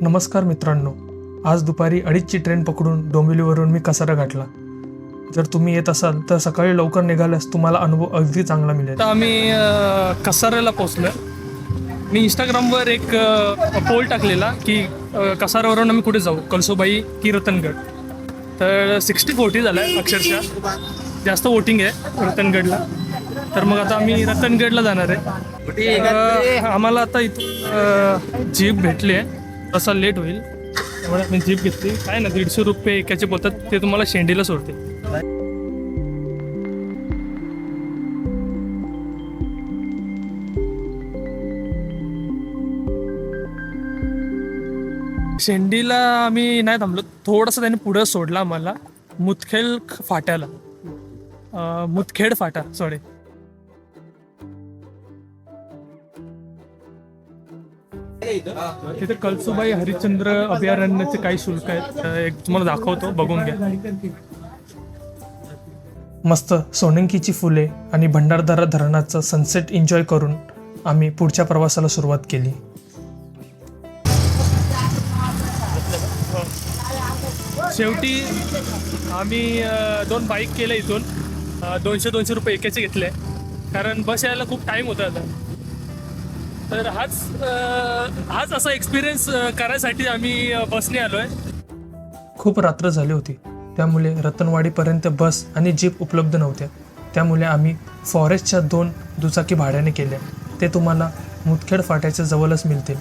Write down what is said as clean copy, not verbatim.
नमस्कार मित्रांनो, आज दुपारी 2:30ची ट्रेन पकडून डोंबिवलीवरून मी कसारा गाठला. जर तुम्ही येत असाल तर सकाळी लवकर निघाल्यास तुम्हाला अनुभव अगदी चांगला मिळेल. आता आम्ही कसाऱ्याला पोचलो. मी इंस्टाग्रामवर एक पोल टाकलेला की कसाऱ्यावरून आम्ही कुठे जाऊ, कळसुबाई की रतनगड. तर 60-40 झालं आहे अक्षरशः. जास्त वोटिंग आहे रतनगडला. तर मग आता आम्ही रतनगडला जाणार आहे. आम्हाला आता इथून जीप भेटली आहे, तसा लेट होईल त्यामुळे आम्ही जीप घेतली. काय ना 150 रुपये एकाचे बोलतात, ते तुम्हाला शेंडीला सोडते. शेंडीला आम्ही नाही थांबलो, थोडंसं त्याने पुढं सोडलं आम्हाला मुदखेड फाट्याला. मुदखेड फाटा, सॉरी. तिथे कळसुबाई हरिश्चंद्र अभयारण्याचे काही शुल्क आहेत, एक तुम्हाला दाखवतो, बघून घ्या. मस्त सोनंकीची फुले आणि भंडारदरा धरणाचं सनसेट एन्जॉय करून आम्ही पुढच्या प्रवासाला सुरुवात केली. शेवटी आम्ही 2 बाईक केले इथून. 200 रुपये एकाचे घेतले, कारण बस यायला खूप टाईम होता आता. तर हाच असा एक्सपिरियन्स करायसाठी आम्ही बसने आलो आहे. खूप रात्र झाली होती, त्यामुळे रतनवाडीपर्यंत बस आणि जीप उपलब्ध नव्हत्या. त्यामुळे आम्ही फॉरेस्टच्या 2 दुचाकी भाड्याने केल्या. ते तुम्हाला मुदखेड फाट्याच्या जवळच मिळतील.